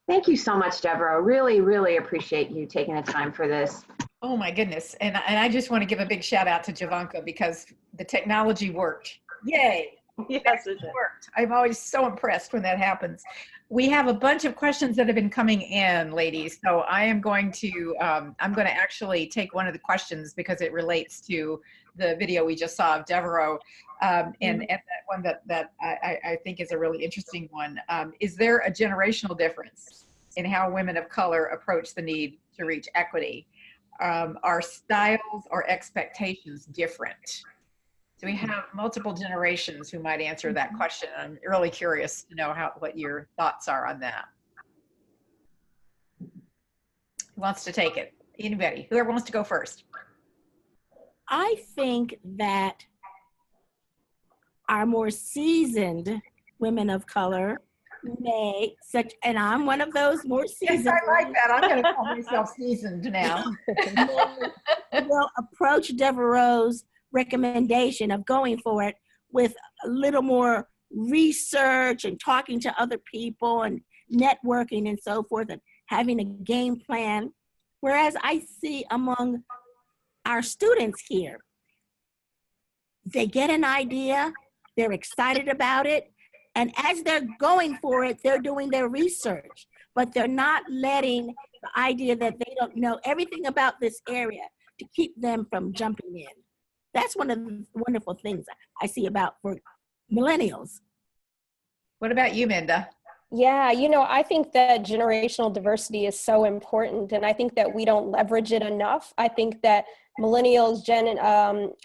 Thank you so much, Deborah. Really, really appreciate you taking the time for this. Oh my goodness. And I just want to give a big shout out to Javanka because the technology worked. Yay. Yes, it Worked. I'm always so impressed when that happens. We have a bunch of questions that have been coming in, ladies. So I am going to actually take one of the questions because it relates to the video we just saw of Devereaux. And that one that I think is a really interesting one. Is there a generational difference in how women of color approach the need to reach equity? Are styles or expectations different? So we have multiple generations who might answer that question. I'm really curious to know what your thoughts are on that. Who wants to take it? Anybody? Whoever wants to go first. I think that our more seasoned women of color and I'm one of those more seasoned. Yes, I like that. I'm going to call myself seasoned now. will approach Devereaux's recommendation of going for it with a little more research and talking to other people and networking and so forth and having a game plan. Whereas I see among our students here, they get an idea, they're excited about it, and as they're going for it, they're doing their research, but they're not letting the idea that they don't know everything about this area to keep them from jumping in. That's one of the wonderful things I see about for millennials. What about you, Minda? Yeah, I think that generational diversity is so important, and I think that we don't leverage it enough. I think that millennials, Gen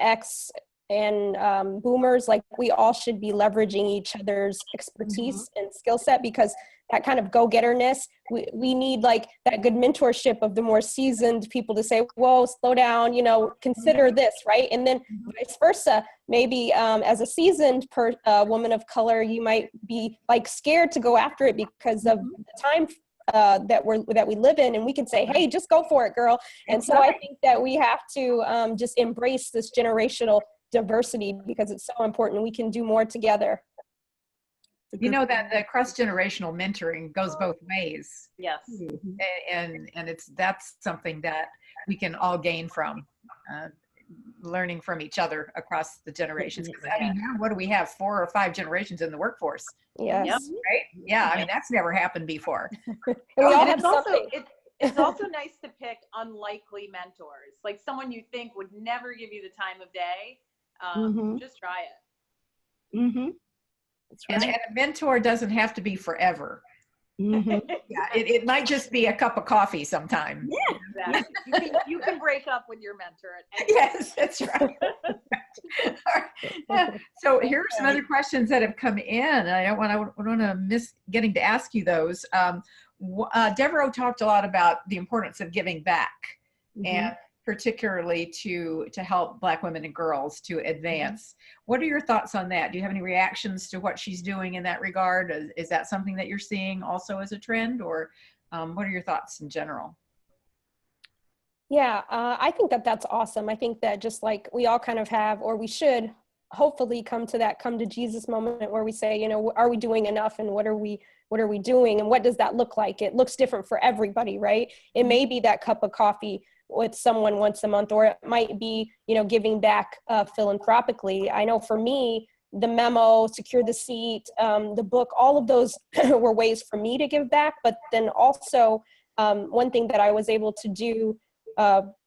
X, and boomers, like we all should be leveraging each other's expertise and skill set, because that kind of go-getterness, we need like that good mentorship of the more seasoned people to say, whoa, slow down, consider this, right? And then vice versa, maybe as a seasoned woman of color, you might be like scared to go after it because of the time that we live in, and we can say, hey, just go for it, girl. And so I think that we have to just embrace this generational diversity because it's so important. We can do more together. You know that the cross-generational mentoring goes both ways. Yes. And that's something that we can all gain from, learning from each other across the generations. Because I mean, now what do we have? 4 or 5 generations in the workforce? Yes. Yep. Right? Yeah. I mean, that's never happened before. We all And have it's also something. it's also nice to pick unlikely mentors, like someone you think would never give you the time of day. Just try it. Mm-hmm. That's And right. a mentor doesn't have to be forever. Mm-hmm. Yeah, it might just be a cup of coffee sometime. Exactly. You can break up with your mentor at any Yes, that's right. All right. So here are some other questions that have come in. I don't want to miss getting to ask you those. Devereaux talked a lot about the importance of giving back, and particularly to help Black women and girls to advance. What are your thoughts on that? Do you have any reactions to what she's doing in that regard? Is that something that you're seeing also as a trend, or what are your thoughts in general? Yeah, I think that that's awesome. I think that just like we all kind of have, or we should hopefully come to Jesus moment where we say, are we doing enough, and what are we doing, and what does that look like? It looks different for everybody, right? It may be that cup of coffee with someone once a month, or it might be, giving back philanthropically. I know for me, the memo, Secure the Seat, the book, all of those were ways for me to give back. But then also one thing that I was able to do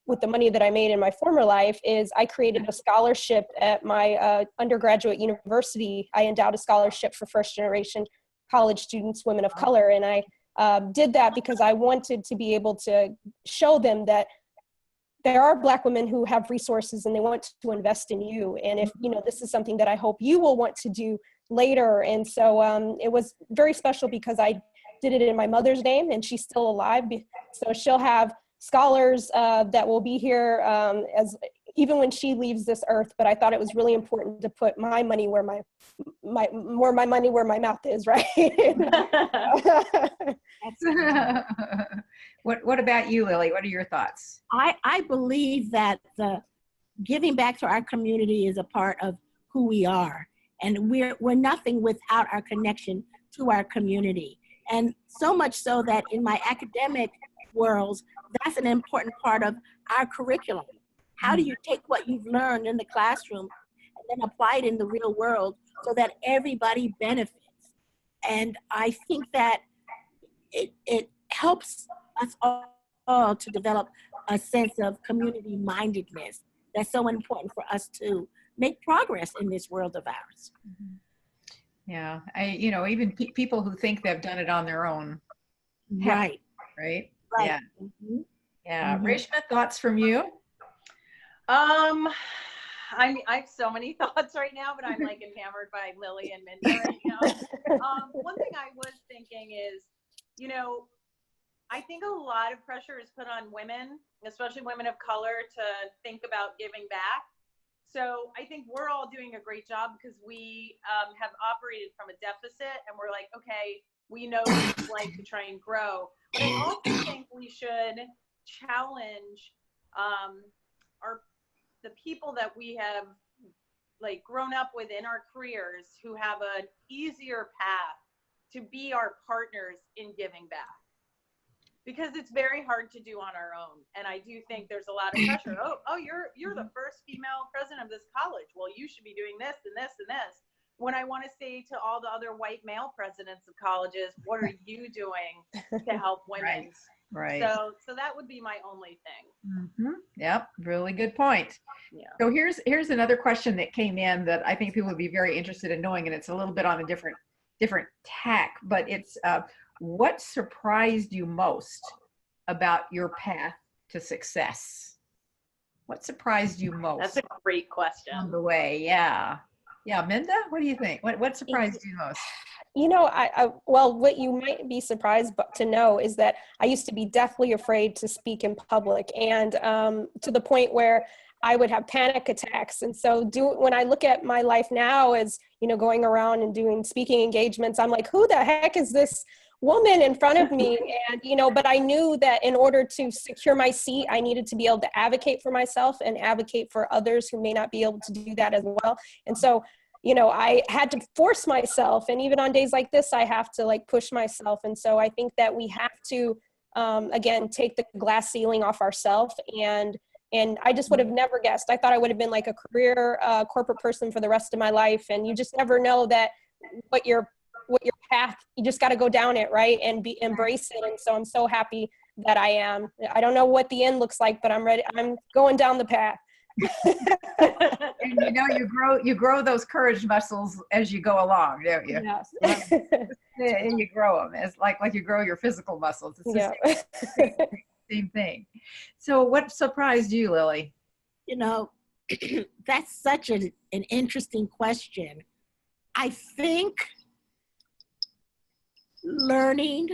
with the money that I made in my former life is I created a scholarship at my undergraduate university. I endowed a scholarship for first generation college students, women of color. And I did that because I wanted to be able to show them that there are Black women who have resources and they want to invest in you. And if, this is something that I hope you will want to do later. And so it was very special because I did it in my mother's name, and she's still alive. So she'll have scholars that will be here as even when she leaves this earth. But I thought it was really important to put my money where my mouth is, right? What about you, Lily? What are your thoughts? I believe that the giving back to our community is a part of who we are, and we're nothing without our connection to our community. And so much so that in my academic worlds, that's an important part of our curriculum. How do you take what you've learned in the classroom and then apply it in the real world so that everybody benefits? And I think that it helps us all to develop a sense of community mindedness that's so important for us to make progress in this world of ours. Yeah, even people who think they've done it on their own. Right. Right. Right. Yeah. Mm-hmm. Yeah. Mhm. Reshma, thoughts from you? I have so many thoughts right now, but I'm like enamored by Lily and Minda right now. One thing I was thinking is, I think a lot of pressure is put on women, especially women of color, to think about giving back. So I think we're all doing a great job because we have operated from a deficit, and we're like, okay, we know what it's like to try and grow. But I also think we should challenge the people that we have like grown up with in our careers who have an easier path to be our partners in giving back, because it's very hard to do on our own. And I do think there's a lot of pressure. Oh, you're the first female president of this college. Well, you should be doing this and this and this. When I want to say to all the other white male presidents of colleges, what are you doing to help women? Right. So that would be my only thing. Mm-hmm. Yep. Really good point. Yeah. So here's another question that came in that I think people would be very interested in knowing, and it's a little bit on a different tack, but it's what surprised you most about your path to success? What surprised you most? That's a great question. On the way. Yeah. Minda, what do you think? What surprised you most? Well, what you might be surprised to know is that I used to be deathly afraid to speak in public, and to the point where I would have panic attacks. And so when I look at my life now as, going around and doing speaking engagements, I'm like, who the heck is this woman in front of me? And, but I knew that in order to secure my seat, I needed to be able to advocate for myself and advocate for others who may not be able to do that as well. And so, I had to force myself, and even on days like this, I have to push myself. And so I think that we have to, again, take the glass ceiling off ourselves. And I just would have never guessed. I thought I would have been like a career corporate person for the rest of my life. And you just never know that what your path, you just got to go down it, right? And embrace it. And so I'm so happy that I am. I don't know what the end looks like, but I'm ready. I'm going down the path. And you grow those courage muscles as you go along, don't you? Yes. And you grow them as like you grow your physical muscles. It's the same thing. So what surprised you, Lily? That's such an interesting question. I think learning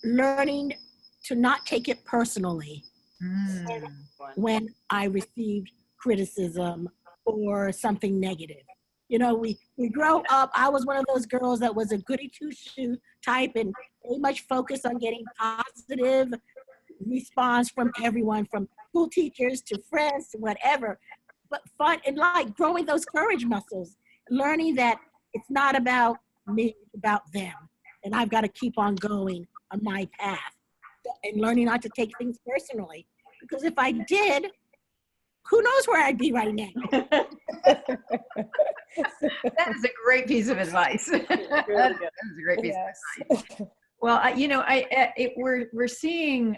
to not take it personally when I received criticism or something negative. We grow up, I was one of those girls that was a goody two-shoe type and very much focused on getting positive response from everyone, from school teachers to friends to whatever. But fun and growing those courage muscles, learning that it's not about me, it's about them. And I've got to keep on going on my path and learning not to take things personally. Because if I did, who knows where I'd be right now. That is a great piece of advice. That is a great piece of advice. Well, we're seeing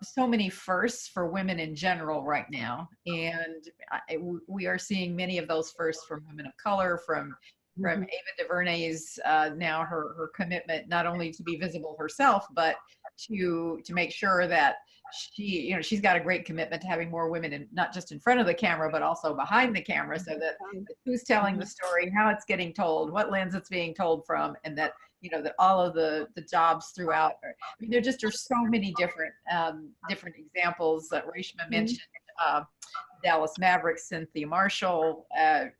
so many firsts for women in general right now, and we are seeing many of those firsts from women of color, from Ava DuVernay's now her commitment not only to be visible herself, but to make sure that she's got a great commitment to having more women not just in front of the camera, but also behind the camera, so that who's telling the story, how it's getting told, what lens it's being told from, and that that all of the jobs throughout. I mean, there just are so many different examples that Reshma mentioned. Dallas Mavericks, Cynthia Marshall.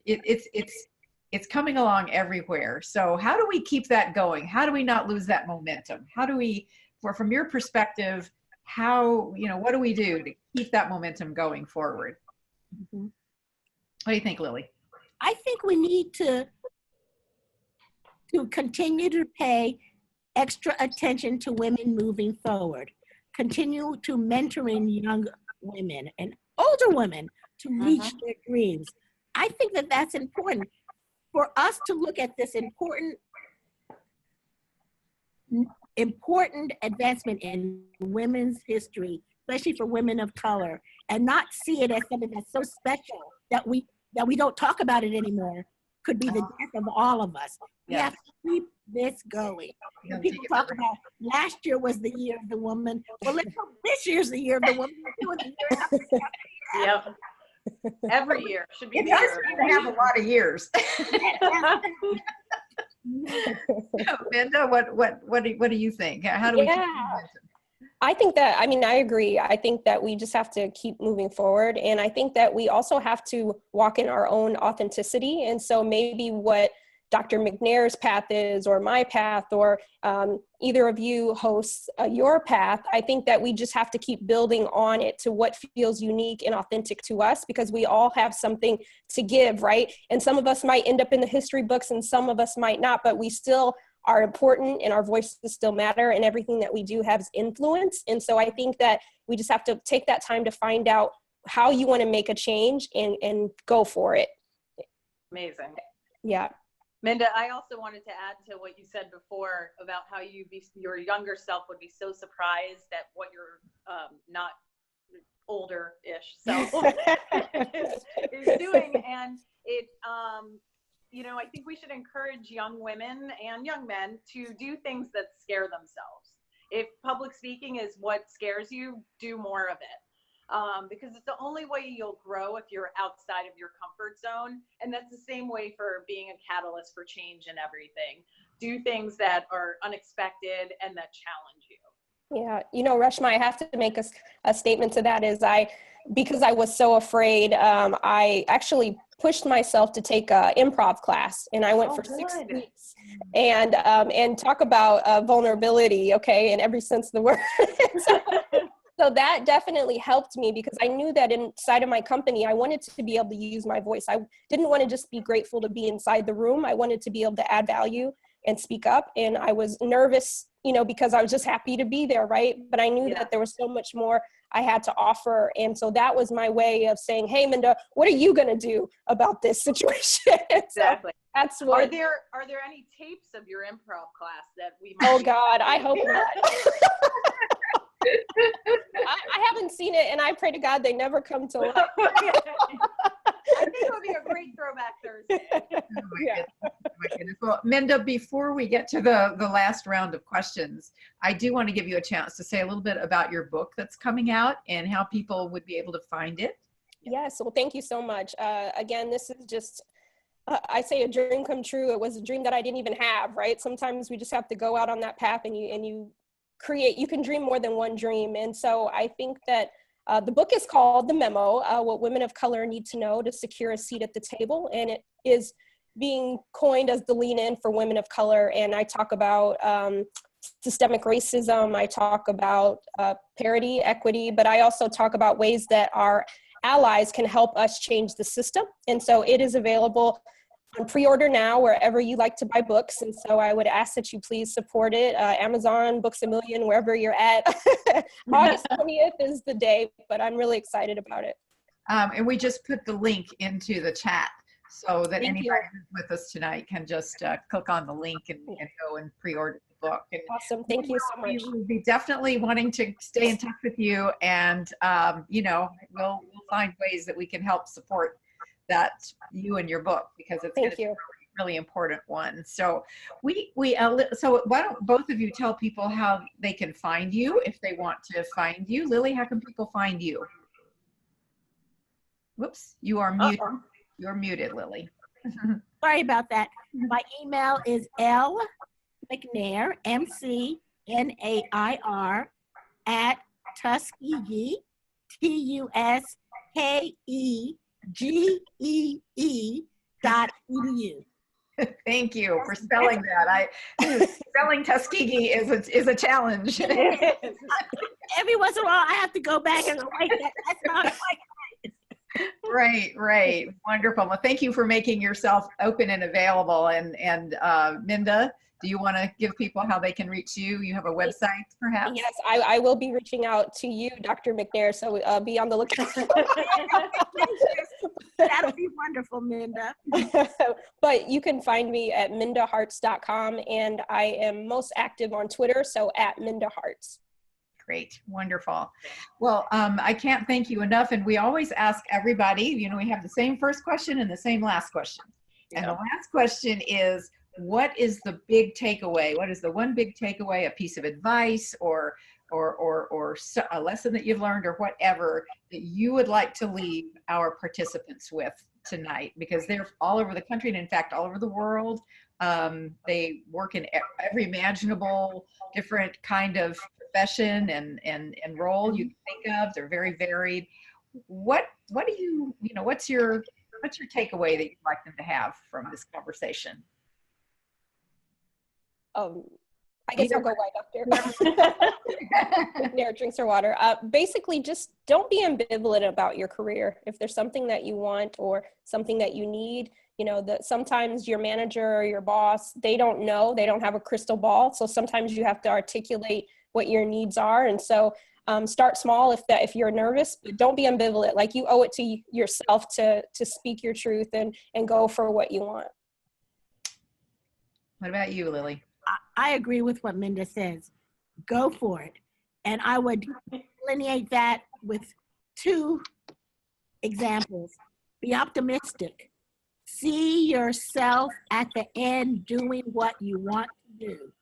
It's coming along everywhere. So how do we keep that going? How do we not lose that momentum? How do we, from your perspective, what do we do to keep that momentum going forward? Mhm. What do you think, Lily? I think we need to continue to pay extra attention to women moving forward. Continue to mentoring young women and older women to reach their dreams. I think that that's important for us to look at this important advancement in women's history, especially for women of color, and not see it as something that's so special that we don't talk about it anymore. Could be the death of all of us. We have to keep this going. And people talk about last year was the year of the woman. Well, let's hope this year's the year of the woman. Yep. Every year should be It the does year. seem to have a lot of years. Minda, what do you think? How do we keep momentum? I think that, I mean, I agree. I think that we just have to keep moving forward. And I think that we also have to walk in our own authenticity. And so maybe what Dr. McNair's path is, or my path, or either of you hosts your path, I think that we just have to keep building on it to what feels unique and authentic to us, because we all have something to give, right? And some of us might end up in the history books and some of us might not, but we still are important and our voices still matter, and everything that we do has influence. And so I think that we just have to take that time to find out how you want to make a change and go for it. Amazing. Yeah. Minda, I also wanted to add to what you said before about how your younger self would be so surprised at what your not older-ish self is doing. And it, I think we should encourage young women and young men to do things that scare themselves. If public speaking is what scares you, do more of it. Because it's the only way you'll grow if you're outside of your comfort zone. And that's the same way for being a catalyst for change and everything. Do things that are unexpected and that challenge you. Yeah, Reshma, I have to make a statement to that because I was so afraid, I actually pushed myself to take an improv class, and I went for 6 weeks, and talk about vulnerability, okay, in every sense of the word. So that definitely helped me, because I knew that inside of my company, I wanted to be able to use my voice. I didn't want to just be grateful to be inside the room. I wanted to be able to add value and speak up. And I was nervous, because I was just happy to be there, right? But I knew that there was so much more I had to offer. And so that was my way of saying, hey, Minda, what are you going to do about this situation? Exactly. So that's what. Are there any tapes of your improv class that we might? Oh God, I hope not. I haven't seen it, and I pray to God they never come to life. I think it would be a great throwback Thursday. Oh my goodness. Well, Minda, before we get to the last round of questions, I do want to give you a chance to say a little bit about your book that's coming out and how people would be able to find it. Yes, well, thank you so much. Again, this is just, I say a dream come true. It was a dream that I didn't even have, right? Sometimes we just have to go out on that path, and you can dream more than one dream. And so I think that the book is called The Memo, What Women of Color Need to Know to Secure a Seat at the Table. And it is being coined as the lean in for women of color. And I talk about systemic racism. I talk about parity, equity, but I also talk about ways that our allies can help us change the system. And so it is available on pre-order now wherever you like to buy books. And so I would ask that you please support it. Amazon, Books A Million, wherever you're at. August 20th is the day, but I'm really excited about it. And we just put the link into the chat so that Thank anybody you. who's with us tonight can just click on the link and go and pre-order the book. And Awesome. Thank you so much. we will be definitely wanting to stay in touch with you, and we'll find ways that we can help support that you and your book, because it's Thank you. a really important one. So so why don't both of you tell people how they can find you if they want to find you. Lily, how can people find you? Whoops, you are muted. You're muted, Lily. Sorry about that. My email is McNair, McNair, at Tuskegee, TUSKEGEE.edu. Thank you for spelling that. Spelling Tuskegee is a challenge. Every once in a while, I have to go back and go, wait, that's not quite. Right. Wonderful. Well, thank you for making yourself open and available. And Minda, do you want to give people how they can reach you? You have a website, perhaps? Yes, I will be reaching out to you, Dr. McNair, so be on the lookout. That'll be wonderful, Minda. But you can find me at mindaharts.com, and I am most active on Twitter, so at mindaharts. Great. Wonderful. Well, I can't thank you enough. And we always ask everybody, we have the same first question and the same last question. Yeah. And the last question is, what is the big takeaway? What is the one big takeaway, a piece of advice or a lesson that you've learned or whatever that you would like to leave our participants with tonight? Because they're all over the country and in fact, all over the world. They work in every imaginable different kind of profession and role you can think of. They're very varied. What do what's your takeaway that you'd like them to have from this conversation? I guess I'll go white, Doctor. Nair drinks her water. Basically, just don't be ambivalent about your career. If there's something that you want or something that you need, that sometimes your manager or your boss, they don't know, they don't have a crystal ball. So sometimes you have to articulate what your needs are. And so start small if you're nervous, but don't be ambivalent. Like, you owe it to yourself to speak your truth and go for what you want. What about you, Lily? I agree with what Minda says. Go for it. And I would delineate that with 2 examples. Be optimistic. See yourself at the end doing what you want to do.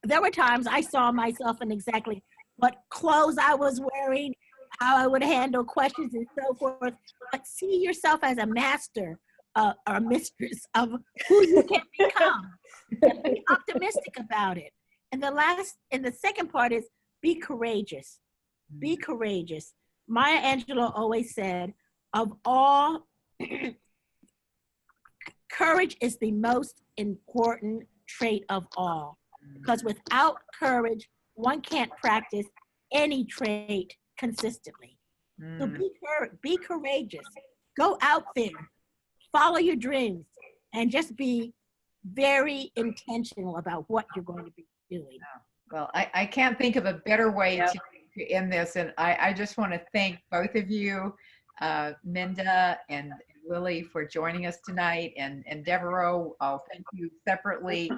There were times I saw myself in exactly what clothes I was wearing, how I would handle questions and so forth. But see yourself as a master or mistress of who you can become. And be optimistic about it. And the second part is be courageous. Be courageous. Maya Angelou always said, of all, courage is the most important trait of all. Because without courage, one can't practice any trait consistently. So be courageous. Go out there, follow your dreams, and just be very intentional about what you're going to be doing. Well, I can't think of a better way to end this. And I just want to thank both of you, Minda and Lily, for joining us tonight. And Devereaux, I'll thank you separately.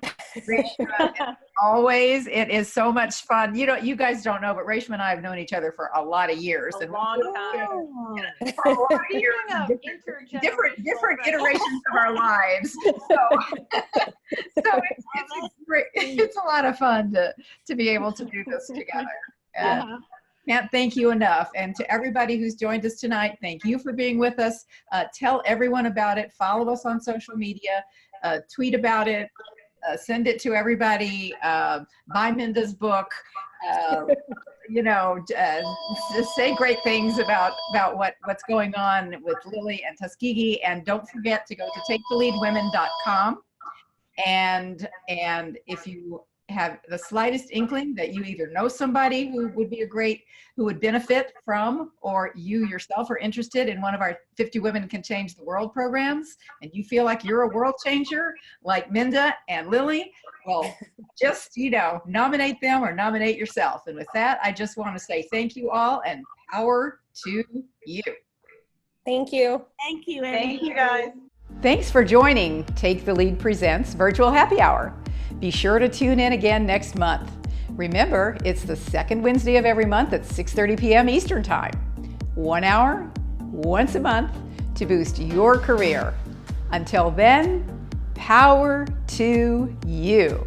Reshma, as always, it is so much fun. You guys don't know, but Reshma and I have known each other for a lot of years. A long time. For a lot of years, different iterations of our lives. So it's a lot of fun to be able to do this together. Can't thank you enough. And to everybody who's joined us tonight, thank you for being with us. Tell everyone about it. Follow us on social media. Tweet about it. Send it to everybody. Buy Minda's book. Just say great things about what's going on with Lily and Tuskegee. And don't forget to go to taketheleadwomen.com. And if you have the slightest inkling that you either know somebody who would benefit from, or you yourself are interested in one of our 50 Women Can Change the World programs, and you feel like you're a world changer like Minda and Lily, well, just, nominate them or nominate yourself. And with that, I just want to say thank you all and power to you. Thank you. Thank you. Thank you, guys. Thanks for joining Take the Lead Presents Virtual Happy Hour. Be sure to tune in again next month. Remember, it's the second Wednesday of every month at 6:30 p.m. Eastern Time. 1 hour, once a month, to boost your career. Until then, power to you.